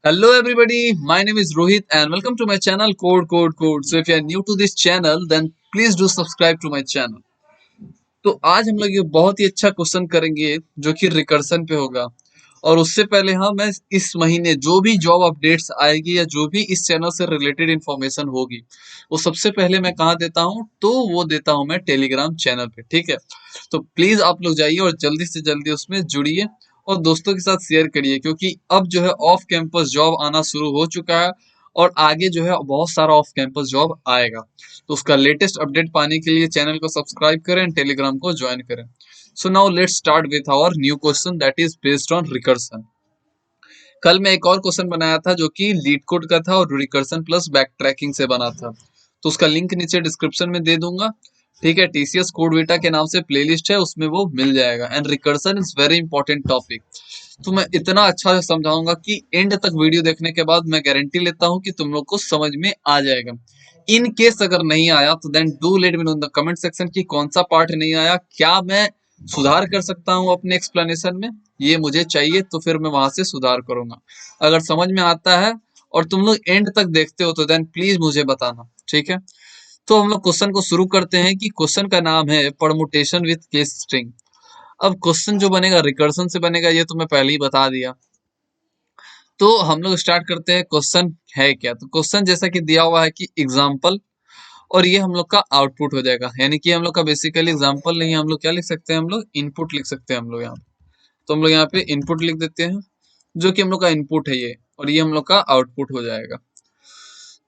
Hello everybody, my name is Rohit and welcome to my channel Code Code Code. So if you are new to this channel then please do subscribe to my channel. तो आज हम लोग ये बहुत ही अच्छा question करेंगे जो कि रिकर्सन पे होगा। और उससे पहले मैं इस महीने जो भी जॉब अपडेट्स आएगी या जो भी इस चैनल से रिलेटेड इंफॉर्मेशन होगी वो सबसे पहले मैं कहाँ देता हूँ, तो वो देता हूँ मैं टेलीग्राम चैनल पे। ठीक है, तो प्लीज आप लोग जाइए और जल्दी से जल्दी उसमें जुड़िए और दोस्तों के साथ शेयर करिए, क्योंकि अब जो है ऑफ कैंपस जॉब आना शुरू हो चुका है और आगे जो है बहुत सारा ऑफ कैंपस जॉब आएगा। तो उसका लेटेस्ट अपडेट पाने के लिए चैनल को सब्सक्राइब करें, टेलीग्राम को ज्वाइन करें। So now let's start with our new question that is based on recursion. कल मैं एक और क्वेश्चन बनाया था जो कि लीड कोड का था और रिकर्सन प्लस बैक ट्रैकिंग से बना था, तो उसका लिंक नीचे डिस्क्रिप्शन में दे दूंगा। ठीक है, टीसीएस कोड बीटा के नाम से प्लेलिस्ट है, उसमें वो मिल जाएगा। And recursion is very important topic, तो मैं इतना अच्छा से समझाऊंगा कि एंड तक वीडियो देखने के बाद मैं गारंटी लेता हूं कि तुम लोग को समझ में आ जाएगा। इन केस अगर नहीं आया तो then do let me know in the comment section कि कौन सा पार्ट नहीं आया, क्या मैं सुधार कर सकता हूं अपने एक्सप्लेनेशन में, ये मुझे चाहिए, तो फिर मैं वहां से सुधार करूंगा। अगर समझ में आता है और तुम लोग एंड तक देखते हो तो देन प्लीज मुझे बताना। ठीक है, तो हम लोग क्वेश्चन को शुरू करते हैं कि क्वेश्चन का नाम है परमुटेशन विथ केस स्ट्रिंग। अब क्वेश्चन जो बनेगा रिकर्सन से बनेगा, ये तो मैं पहले ही बता दिया। तो हम लोग स्टार्ट करते हैं, क्वेश्चन है क्या। तो क्वेश्चन जैसा कि दिया हुआ है कि एग्जाम्पल, और ये हम लोग का आउटपुट हो जाएगा, यानी कि हम लोग का बेसिकली एग्जाम्पल नहीं, हम लोग क्या लिख सकते हैं, हम लोग इनपुट लिख सकते हैं हम लोग यहाँ पे। तो हम लोग यहाँ पे इनपुट लिख देते हैं, जो कि हम लोग का इनपुट है ये, और ये हम लोग का आउटपुट हो जाएगा।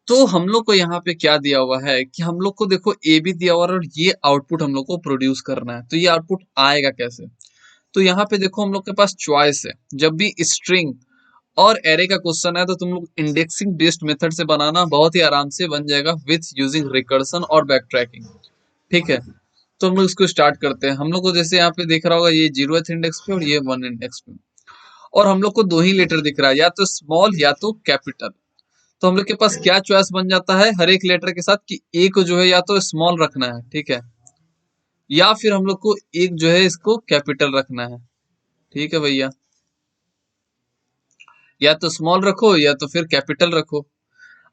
तो हम लोग को यहाँ पे क्या दिया हुआ है कि हम लोग को देखो ए भी दिया हुआ है और ये आउटपुट हम लोग को प्रोड्यूस करना है। तो ये आउटपुट आएगा कैसे, तो यहाँ पे देखो हम लोग के पास चॉइस है। जब भी स्ट्रिंग और एरे का क्वेश्चन है तो तुम लोग इंडेक्सिंग बेस्ड मेथड से बनाना, बहुत ही आराम से बन जाएगा विथ यूजिंग रिकर्सन और बैक ट्रैकिंग। ठीक है, तो हम लोग इसको स्टार्ट करते हैं। हम लोग को जैसे यहाँ पे दिख रहा होगा, ये 0th इंडेक्स पे और ये 1 इंडेक्स पे, और हम लोग को दो ही लेटर दिख रहा है, या तो स्मॉल या तो कैपिटल। तो हम लोग के पास क्या चॉइस बन जाता है हर एक लेटर के साथ कि ए को जो है या तो स्मॉल रखना है, ठीक है, या फिर हम लोग को एक जो है इसको कैपिटल रखना है। ठीक है भैया, या तो स्मॉल रखो या तो फिर कैपिटल रखो।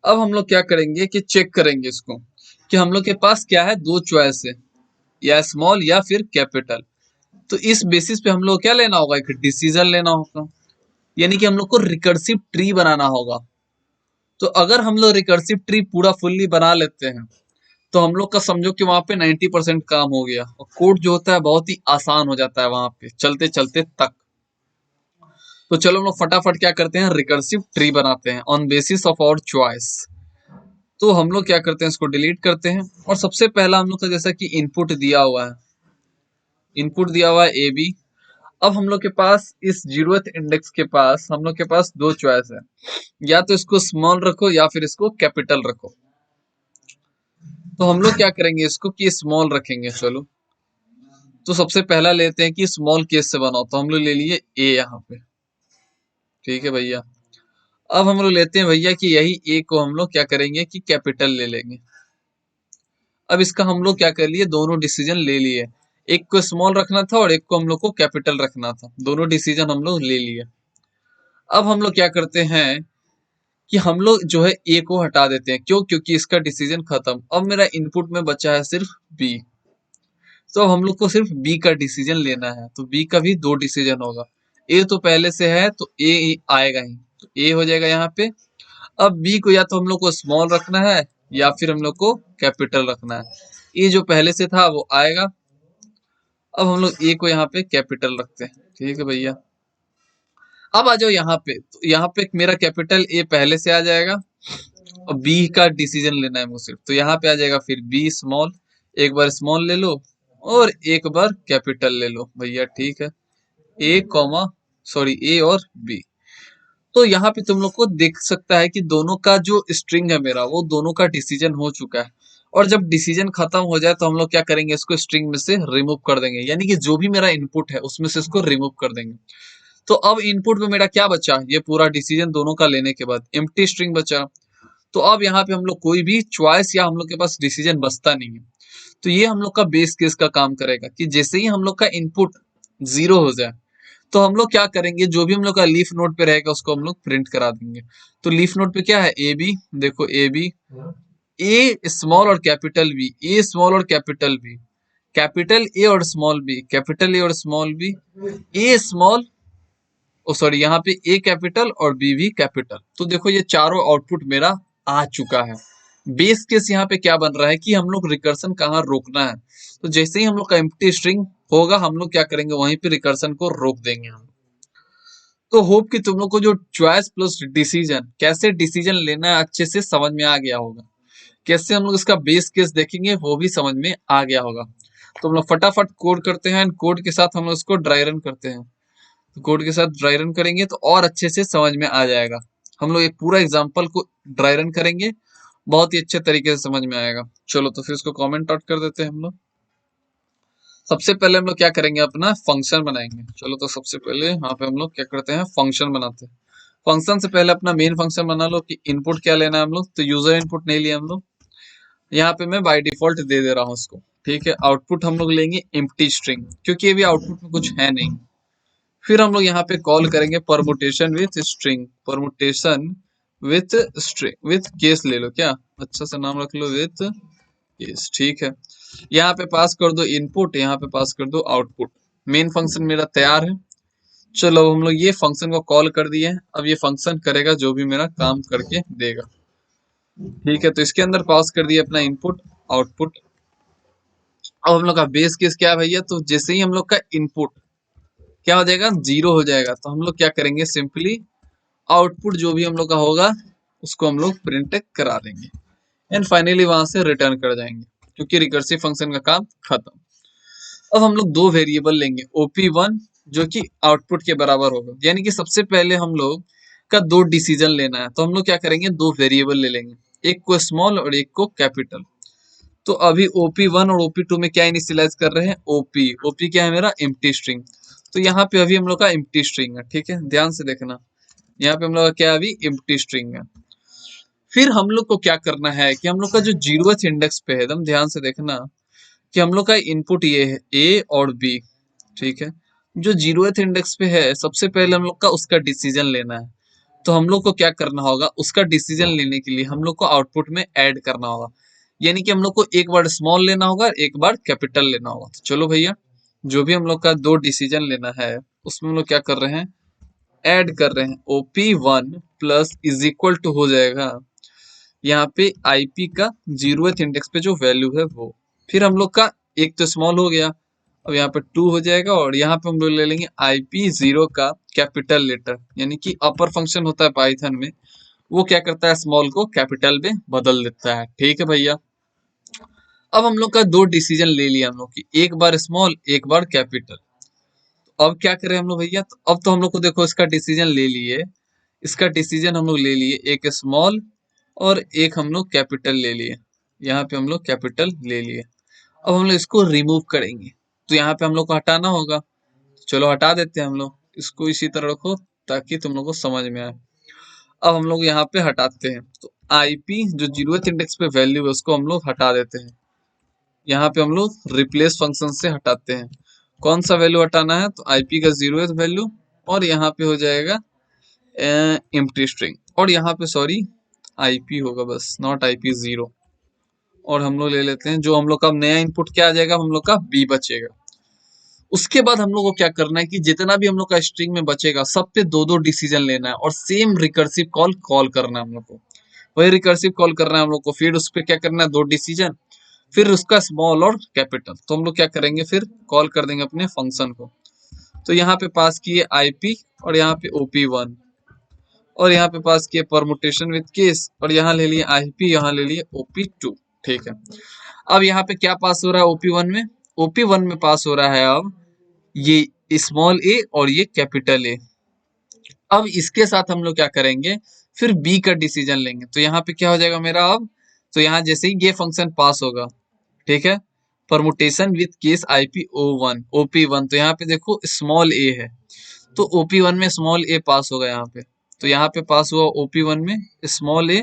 अब हम लोग क्या करेंगे कि चेक करेंगे इसको कि हम लोग के पास क्या है, दो चॉइस है, या स्मॉल या फिर कैपिटल। तो इस बेसिस पे हम लोग क्या लेना होगा, एक डिसीजन लेना होगा, यानी कि हम लोग को रिकर्सिव ट्री बनाना होगा। तो अगर हम लोग रिकर्सिव ट्री पूरा फुल्ली बना लेते हैं तो हम लोग का समझो कि वहां पे 90% काम हो गया, और कोड जो होता है बहुत ही आसान हो जाता है वहां पे चलते चलते तक। तो चलो हम लोग फटाफट क्या करते हैं, रिकर्सिव ट्री बनाते हैं on basis of our choice. तो हम लोग क्या करते हैं, इसको डिलीट करते हैं, और सबसे पहला हम लोग का जैसा कि इनपुट दिया हुआ है, इनपुट दिया हुआ है ए बी। अब हम लोग के पास इस 0th इंडेक्स के पास हम लोग के पास दो चॉइस है, या तो इसको स्मॉल रखो या फिर इसको कैपिटल रखो। तो हम लोग क्या करेंगे इसको कि स्मॉल रखेंगे। चलो, तो सबसे पहला लेते हैं कि स्मॉल केस से बनाओ, तो हम लोग ले लिए ए यहाँ पे। ठीक है भैया, अब हम लोग लेते हैं भैया कि यही ए को हम लोग क्या करेंगे कि कैपिटल ले लेंगे। अब इसका हम लोग क्या कर लिए, दोनों डिसीजन ले लिए, एक को स्मॉल रखना था और एक को हम लोग को कैपिटल रखना था, दोनों डिसीजन हम लोग ले लिए। अब हम लोग क्या करते हैं कि हम लोग जो है ए को हटा देते हैं, क्यों, क्योंकि इसका डिसीजन खत्म। अब मेरा इनपुट में बचा है सिर्फ बी, तो हम लोग को सिर्फ बी का डिसीजन लेना है। तो बी का भी दो डिसीजन होगा, ए तो पहले से है तो ए आएगा ही, तो ए हो जाएगा यहाँ पे। अब बी को या तो हम लोग को स्मॉल रखना है या फिर हम लोग को कैपिटल रखना है। ए जो पहले से था वो आएगा। अब हम लोग ए को यहाँ पे कैपिटल रखते हैं। ठीक है भैया, अब आ जाओ यहाँ पे, तो यहाँ पे मेरा कैपिटल ए पहले से आ जाएगा और बी का डिसीजन लेना है मुझे, तो यहाँ पे आ जाएगा फिर बी स्मॉल। एक बार स्मॉल ले लो और एक बार कैपिटल ले लो भैया। ठीक है, ए कॉमा सॉरी ए और बी। तो यहाँ पे तुम लोग को दिख सकता है कि दोनों का जो स्ट्रिंग है मेरा, वो दोनों का डिसीजन हो चुका है। और जब डिसीजन खत्म हो जाए तो हम लोग क्या करेंगे, इसको स्ट्रिंग में से रिमूव कर देंगे, यानी कि जो भी मेरा इनपुट है उसमें से इसको रिमूव कर देंगे। तो अब इनपुट में मेरा क्या बचा, ये पूरा डिसीजन दोनों का लेने के बाद एम्प्टी स्ट्रिंग बचा। तो अब यहाँ पे हम लोग कोई भी चॉइस या हम लोग के पास डिसीजन बचता नहीं है। तो ये हम लोग का बेस केस का काम करेगा कि जैसे ही हम लोग का इनपुट 0 हो जाए तो हम लोग क्या करेंगे, जो भी हम लोग का लीफ नोड पे रहेगा उसको हम लोग प्रिंट करा देंगे। तो लीफ नोड पे क्या है, ए बी, देखो ए बी, ए स्मॉल और कैपिटल बी, ए स्मॉल और कैपिटल बी, कैपिटल ए और स्मॉल बी, कैपिटल ए और small B, A small, O sorry यहाँ पे ए कैपिटल और बी भी कैपिटल। तो देखो ये चारों आउटपुट मेरा आ चुका है। बेस केस यहाँ पे क्या बन रहा है कि हम लोग रिकर्सन कहाँ रोकना है। तो जैसे ही हम लोग का एम्प्टी स्ट्रिंग होगा हम लोग क्या करेंगे, वहीं पे रिकर्सन को रोक देंगे हम। तो होप कि तुम लोग को जो चॉइस प्लस डिसीजन, कैसे डिसीजन लेना है अच्छे से समझ में आ गया होगा। कैसे हम लोग इसका बेस केस देखेंगे वो भी समझ में आ गया होगा। तो हम लोग फटाफट कोड करते हैं, कोड के साथ हम लोग इसको ड्राई रन करते हैं। तो कोड के साथ ड्राई रन करेंगे तो और अच्छे से समझ में आ जाएगा। हम लोग एक पूरा एग्जांपल को ड्राई रन करेंगे, बहुत ही अच्छे तरीके से समझ में आएगा। चलो तो फिर इसको कमेंट आउट कर देते हैं हम लोग। सबसे पहले हम लोग क्या करेंगे, अपना फंक्शन बनाएंगे। चलो तो सबसे पहले यहाँ पे हम लोग क्या करते हैं, फंक्शन बनाते हैं। फंक्शन से पहले अपना मेन फंक्शन बना लो कि इनपुट क्या लेना है हम लोग। तो यूजर इनपुट नहीं लिया हम लोग, यहाँ पे मैं बाय डिफॉल्ट दे दे रहा हूँ उसको, ठीक है। आउटपुट हम लोग लेंगे एम्प्टी स्ट्रिंग, क्योंकि अभी आउटपुट में कुछ है नहीं। फिर हम लोग यहाँ पे कॉल करेंगे permutation with string, permutation with string with case ले लो, क्या अच्छा सा नाम रख लो, विथ केस, ठीक है। यहाँ पे पास कर दो इनपुट, यहाँ पे पास कर दो आउटपुट। मेन फंक्शन मेरा तैयार है। चलो अब हम लोग ये फंक्शन को कॉल कर दिए हैं। अब ये फंक्शन करेगा जो भी मेरा काम करके देगा, ठीक है। तो इसके अंदर पास कर दिया अपना इनपुट आउटपुट। अब हम लोग का बेस केस क्या है भैया, तो जैसे ही हम लोग का इनपुट क्या हो जाएगा, जीरो हो जाएगा, तो हम लोग क्या करेंगे, सिंपली आउटपुट जो भी हम लोग का होगा उसको हम लोग प्रिंट करा देंगे एंड फाइनली वहां से रिटर्न कर जाएंगे, क्योंकि रिकर्सिव फंक्शन का काम खत्म। अब हम लोग दो वेरिएबल लेंगे, OP1 जो कि आउटपुट के बराबर होगा, यानी कि सबसे पहले हम लोग का दो डिसीजन लेना है। तो हम लोग क्या करेंगे, दो वेरिएबल ले लेंगे, एक को स्मॉल और एक को कैपिटल। तो अभी OP1 और OP2 में क्या इनिशियलाइज कर रहे हैं, ओपी क्या है मेरा, एम्प्टी स्ट्रिंग। तो यहाँ पे अभी हम लोग का एम्प्टी स्ट्रिंग है, ठीक है, ध्यान से देखना। यहाँ पे हम लोग का क्या अभी एम्प्टी स्ट्रिंग है। फिर हम लोग को क्या करना है कि हम लोग का जो 0th इंडेक्स पे है, एकदम ध्यान से देखना कि हम लोग का इनपुट ये है ए और बी, ठीक है। जो 0th इंडेक्स पे है सबसे पहले हम लोग का उसका डिसीजन लेना है। तो हम लोग को क्या करना होगा, उसका डिसीजन लेने के लिए हम लोग को आउटपुट में ऐड करना होगा, यानी कि हम लोग को एक बार स्मॉल लेना होगा, एक बार कैपिटल लेना होगा। तो चलो भैया, जो भी हम लोग का दो डिसीजन लेना है उसमें हम लोग क्या कर रहे हैं, ऐड कर रहे हैं। OP1 plus is equal to हो जाएगा यहाँ पे IP का 0th इंडेक्स पे जो वैल्यू है वो। फिर हम लोग का एक तो स्मॉल हो गया, अब यहाँ पे 2 हो जाएगा, और यहाँ पे हम लोग ले लेंगे IP0 का कैपिटल लेटर, यानी कि अपर फंक्शन होता है पाइथन में, वो क्या करता है, स्मॉल को कैपिटल में बदल देता है, ठीक है भैया। अब हम लोग का दो डिसीजन ले लिया हम लोग की, एक बार स्मॉल एक बार कैपिटल। अब क्या करें हम लोग भैया, तो अब तो हम लोग को देखो इसका डिसीजन ले लिए, इसका डिसीजन हम लोग ले लिए, एक स्मॉल और एक हम लोग कैपिटल ले लिए। यहाँ पे हम लोग कैपिटल ले लिए। अब हम लोग इसको रिमूव करेंगे, तो यहाँ पे हम लोग को हटाना होगा। चलो हटा देते हैं हम लोग इसको, इसी तरह रखो ताकि तुम लोग को समझ में आए। अब हम लोग यहाँ पे हटाते हैं, तो IP जो 0th इंडेक्स पे वैल्यू है उसको हम लोग हटा देते हैं। यहाँ पे हम लोग रिप्लेस फंक्शन से हटाते हैं। कौन सा वैल्यू हटाना है, तो IP का 0th वैल्यू, और यहाँ पे हो जाएगा एम्प्टी स्ट्रिंग, और यहाँ पे सॉरी IP होगा बस, नॉट IP0। और हम लोग ले लेते हैं, जो हम लोग का नया इनपुट क्या आ जाएगा, हम लोग का B बचेगा। उसके बाद हम लोग को क्या करना है कि जितना भी हम लोग का स्ट्रिंग में बचेगा सब पे दो दो डिसीजन लेना है, और सेम रिकर्सिव कॉल कॉल करना है हम लोग को, वही रिकर्सिव कॉल करना है हम लोग को। फिर उस पर क्या करना है, दो डिसीजन, फिर उसका स्मॉल और कैपिटल। तो हम लोग क्या करेंगे, फिर कॉल कर देंगे अपने फंक्शन को। तो यहाँ पे पास किए IP, और यहाँ पे OP1, और यहाँ पे पास किए परमुटेशन विद केस, और यहाँ ले लिए IP, यहाँ ले लिए OP2, ठीक है। अब यहाँ पे क्या पास हो रहा है OP1 में, OP1 में पास हो रहा है अब ये स्मॉल a और ये कैपिटल A। अब इसके साथ हम लोग क्या करेंगे, फिर B का डिसीजन लेंगे। तो यहाँ पे क्या हो जाएगा मेरा अब, तो यहाँ जैसे ही ये फंक्शन पास होगा, ठीक है, permutation with case IP01 OP1, तो यहाँ पे देखो स्मॉल a है, तो OP1 में स्मॉल a पास होगा यहाँ पे। तो यहाँ पे पास हुआ OP1 में स्मॉल a,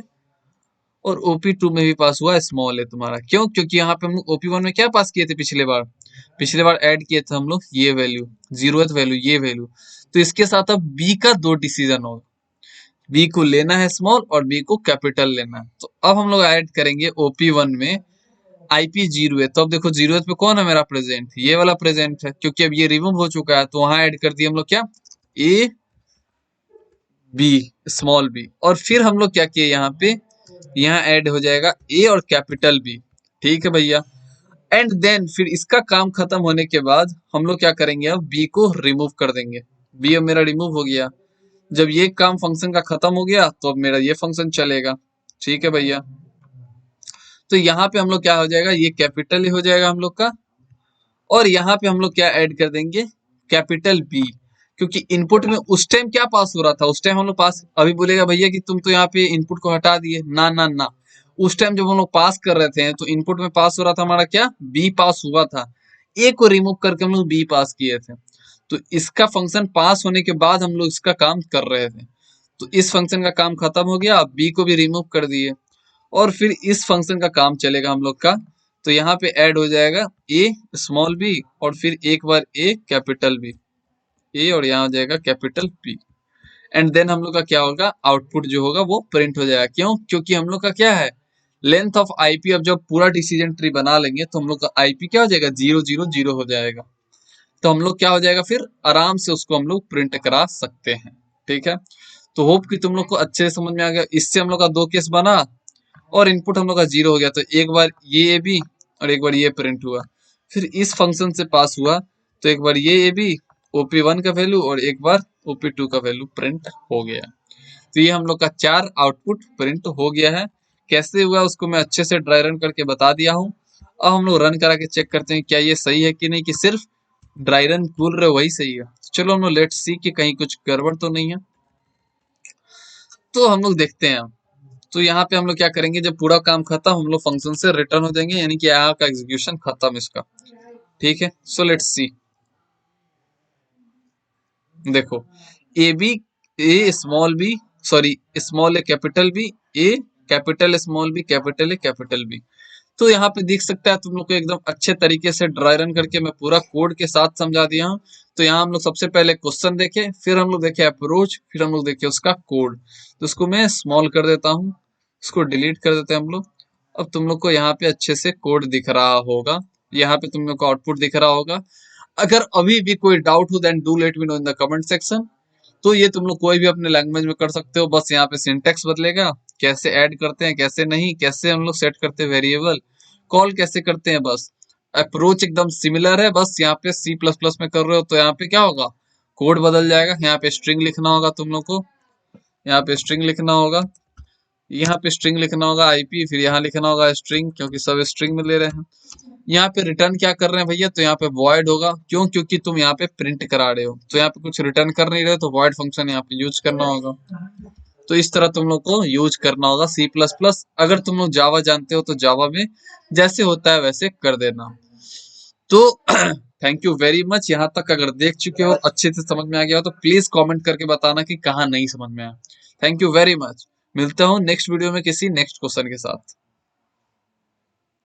और OP2 में भी पास हुआ स्मॉल a तुम्हारा। क्यों, क्योंकि यहाँ पे हम OP1 में क्या पास किए थे पिछले बार, पिछले बार ऐड किए थे हम लोग ये वैल्यू, 0th वैल्यू, ये वैल्यू। तो इसके साथ अब बी का 2 डिसीजन होगा, बी को लेना है स्मॉल और बी को कैपिटल लेना है। तो अब हम लोग ऐड करेंगे OP1 में IP 0th। तो अब देखो 0th पे कौन है मेरा प्रेजेंट, ये वाला प्रेजेंट है, क्योंकि अब ये रिमूव हो चुका है। तो वहां ऐड कर दिए हम लोग क्या, ए बी स्मॉल बी, और फिर हम लोग क्या किए यहाँ पे, यहाँ ऐड हो जाएगा ए और कैपिटल बी। ठीक है भैया। एंड देन फिर इसका काम खत्म होने के बाद हम लोग क्या करेंगे, अब बी को रिमूव कर देंगे। बी अब मेरा रिमूव हो गया। जब ये काम फंक्शन का खत्म हो गया तो अब मेरा ये फंक्शन चलेगा। ठीक है भैया। तो यहाँ पे हम लोग क्या हो जाएगा, ये कैपिटल हो जाएगा हम लोग का, और यहाँ पे हम लोग क्या ऐड कर देंगे, कैपिटल बी। क्योंकि इनपुट में उस टाइम क्या पास हो रहा था, उस टाइम हम लोग पास, अभी बोलेगा भैया कि तुम तो यहाँ पे इनपुट को हटा दिए, ना ना ना, उस टाइम जब हम लोग पास कर रहे थे तो इनपुट में पास हो रहा था हमारा क्या, बी पास हुआ था। ए को रिमूव करके हम लोग बी पास किए थे। तो इसका फंक्शन पास होने के बाद हम लोग इसका काम कर रहे थे। तो इस फंक्शन का काम खत्म हो गया, बी को भी रिमूव कर दिए, और फिर इस फंक्शन का काम चलेगा हम लोग का। तो यहाँ पे ऐड हो जाएगा ए स्मॉल बी और फिर एक बार ए कैपिटल बी, ए और यहाँ हो जाएगा कैपिटल बी। एंड देन हम लोग का क्या होगा, आउटपुट जो होगा वो प्रिंट हो जाएगा। क्यों, क्योंकि हम लोग का क्या है, लेंथ ऑफ आईपी। अब जब पूरा डिसीजन ट्री बना लेंगे तो हम लोग का आईपी क्या हो जाएगा, 0 0 0 हो जाएगा। तो हम लोग क्या हो जाएगा, फिर आराम से उसको हम लोग प्रिंट करा सकते हैं। ठीक है। तो होप कि तुम लोग को अच्छे से समझ में आ गया। इससे हम लोग का 2 केस बना और इनपुट हम लोग का 0 हो गया। तो एक बार ये ए बी और एक बार ये प्रिंट हुआ। फिर इस फंक्शन से पास हुआ तो एक बार ये ए बी OP1 का वैल्यू और एक बार OP2 का वैल्यू प्रिंट हो गया। तो ये हम लोग का 4 आउटपुट प्रिंट हो गया है। कैसे हुआ उसको मैं अच्छे से ड्राई रन करके बता दिया हूँ। अब हम लोग रन करा के चेक करते हैं क्या ये सही है कि नहीं, कि सिर्फ ड्राई रन बोल रहे वही सही है। तो चलो हम लोग लेट्स सी कि कहीं कुछ गड़बड़ तो नहीं है। तो हम लोग देखते हैं। तो यहाँ पे हम लोग क्या करेंगे, जब पूरा काम खत्म हम लोग फंक्शन से रिटर्न हो जाएंगे, यानी कि यहाँ का एग्जीक्यूशन खत्म इसका। ठीक है। So let's see. देखो A B, A small B, sorry small A capital B, A capital small B capital A capital B. तो यहाँ पे देख सकता है तुम लोग को एकदम अच्छे तरीके से ड्राई रन करके मैं पूरा कोड के साथ समझा दिया हूँ। तो यहाँ हम लोग सबसे पहले क्वेश्चन देखे, फिर हम लोग देखे अप्रोच, फिर हम लोग देखे उसका कोड। तो उसको मैं स्मॉल कर देता हूँ, इसको डिलीट कर देते हैं हम लोग। अब तुम लोग को यहाँ पे अच्छे से कोड दिख रहा होगा, यहाँ पे तुम लोग को आउटपुट दिख रहा होगा। अगर अभी भी कोई डाउट हो then do let me know in the comment section. तो ये तुम लोग कोई भी अपने लैंग्वेज में कर सकते हो, बस यहाँ पे सिंटेक्स बदलेगा, कैसे ऐड करते हैं कैसे नहीं, कैसे हम लोग सेट करते हैं वेरिएबल, कॉल कैसे करते हैं, बस अप्रोच एकदम सिमिलर है। बस यहाँ पे C++ में कर रहे हो तो यहाँ पे क्या होगा, कोड बदल जाएगा। यहाँ पे स्ट्रिंग लिखना होगा तुम लोग को, यहाँ पे स्ट्रिंग लिखना होगा, यहाँ पे स्ट्रिंग लिखना होगा आईपी, फिर यहाँ लिखना होगा स्ट्रिंग, क्योंकि सब स्ट्रिंग में ले रहे हैं। यहाँ पे रिटर्न क्या कर रहे हैं भैया, तो यहाँ पे वॉइड होगा। क्यों, क्योंकि तुम यहाँ पे प्रिंट करा रहे हो, तो यहाँ पे कुछ रिटर्न कर नहीं रहे तो वॉइड फंक्शन यहाँ पे यूज करना होगा। तो इस तरह तुम लोग को यूज करना होगा C++। अगर तुम लोग जावा जानते हो तो जावा में जैसे होता है वैसे कर देना। तो थैंक यू वेरी मच। यहाँ तक अगर देख चुके हो, अच्छे से समझ में आ गया हो, तो प्लीज कमेंट करके बताना कि कहाँ नहीं समझ में आया। Thank you very much. मिलता हूँ नेक्स्ट वीडियो में किसी नेक्स्ट क्वेश्चन के साथ।